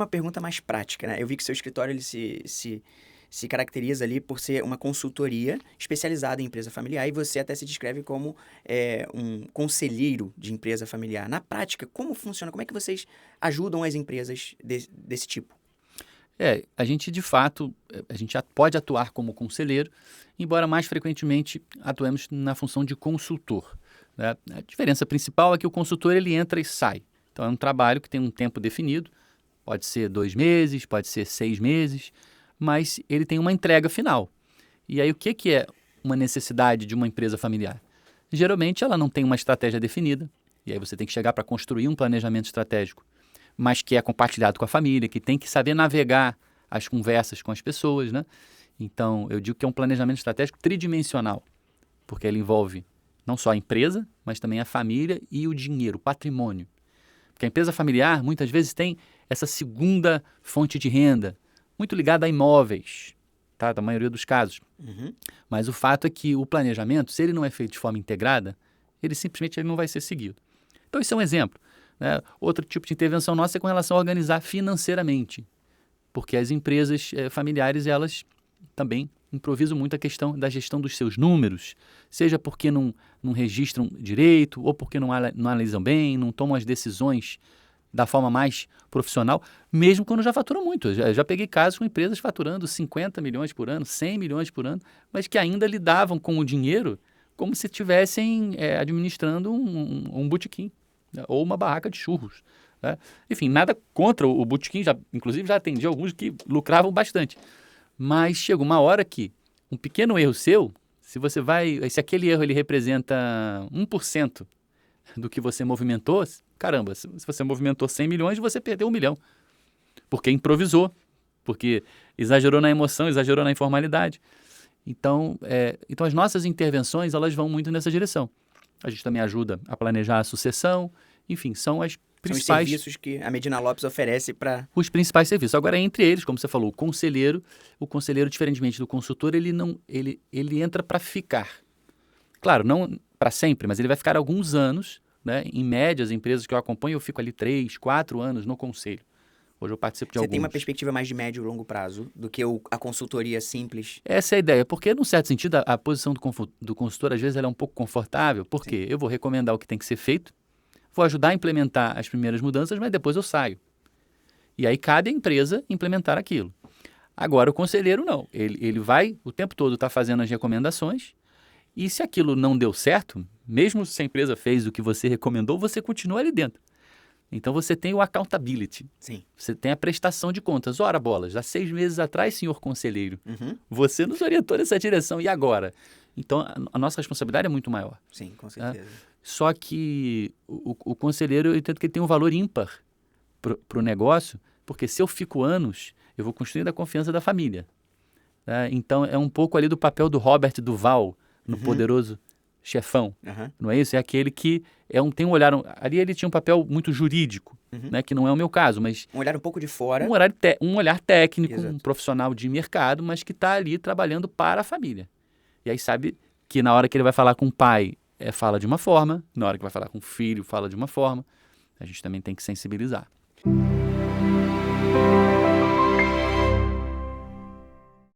Uma pergunta mais prática, né? Eu vi que seu escritório ele se caracteriza ali por ser uma consultoria especializada em empresa familiar e você até se descreve como um conselheiro de empresa familiar. Na prática, como funciona? Como é que vocês ajudam as empresas desse tipo? A gente de fato, a gente pode atuar como conselheiro, embora mais frequentemente atuemos na função de consultor, né? A diferença principal é que o consultor ele entra e sai. Então é um trabalho que tem um tempo definido, pode ser 2 meses, pode ser 6 meses, mas ele tem uma entrega final. E aí o que é uma necessidade de uma empresa familiar? Geralmente ela não tem uma estratégia definida, e aí você tem que chegar para construir um planejamento estratégico, mas que é compartilhado com a família, que tem que saber navegar as conversas com as pessoas, né? Então, eu digo que é um planejamento estratégico tridimensional, porque ele envolve não só a empresa, mas também a família e o dinheiro, o patrimônio. Porque a empresa familiar, muitas vezes, tem essa segunda fonte de renda, muito ligada a imóveis, tá? Da maioria dos casos. Uhum. Mas o fato é que o planejamento, se ele não é feito de forma integrada, ele simplesmente não vai ser seguido. Então, isso é um exemplo, né? Outro tipo de intervenção nossa é com relação a organizar financeiramente, porque as empresas familiares, elas também improvisam muito a questão da gestão dos seus números, seja porque não registram direito, ou porque não analisam bem, não tomam as decisões da forma mais profissional, mesmo quando já faturam muito. Eu já peguei casos com empresas faturando 50 milhões por ano, 100 milhões por ano, mas que ainda lidavam com o dinheiro como se estivessem administrando um botequim, né, ou uma barraca de churros, né? Enfim, nada contra o botequim, inclusive já atendi alguns que lucravam bastante. Mas chega uma hora que um pequeno erro seu, se aquele erro ele representa 1% do que você movimentou, caramba, se você movimentou 100 milhões, você perdeu 1 milhão. Porque improvisou, porque exagerou na emoção, exagerou na informalidade. Então as nossas intervenções, elas vão muito nessa direção. A gente também ajuda a planejar a sucessão, enfim, são as São os principais, serviços que a Medina Lopes oferece para... os principais serviços. Agora, entre eles, como você falou, o conselheiro, diferentemente do consultor, ele entra para ficar. Claro, não para sempre, mas ele vai ficar alguns anos, né? Em média, as empresas que eu acompanho, eu fico ali 3, 4 anos no conselho. Hoje eu participo de Você tem uma alguns. perspectiva mais de médio e longo prazo do que a consultoria simples. Essa é a ideia, porque, num certo sentido, a posição do consultor, às vezes, ela é um pouco confortável, porque Sim. eu vou recomendar o que tem que ser feito, vou ajudar a implementar as primeiras mudanças, mas depois eu saio. E aí cabe à empresa implementar aquilo. Agora, o conselheiro não. Ele vai o tempo todo estar fazendo as recomendações, e se aquilo não deu certo, mesmo se a empresa fez o que você recomendou, você continua ali dentro. Então você tem o accountability, Sim. você tem a prestação de contas. Ora, bolas, há 6 meses atrás, senhor conselheiro, Uhum. você nos orientou nessa direção, e agora? Então a nossa responsabilidade é muito maior. Sim, com Né? certeza. Só que o conselheiro, eu entendo que ele tem um valor ímpar para o negócio, porque se eu fico anos, eu vou construindo a confiança da família. Né? Então é um pouco ali do papel do Robert Duval, no Uhum. Poderoso Chefão. Uhum. Não é isso? É aquele que tem um olhar... Ali ele tinha um papel muito jurídico, Uhum. né? Que não é o meu caso, mas Um olhar um pouco de fora. um olhar técnico, um Exato. profissional de mercado, mas que está ali trabalhando para a família. E aí sabe que na hora que ele vai falar com o pai, fala de uma forma, na hora que vai falar com o filho, fala de uma forma. A gente também tem que sensibilizar.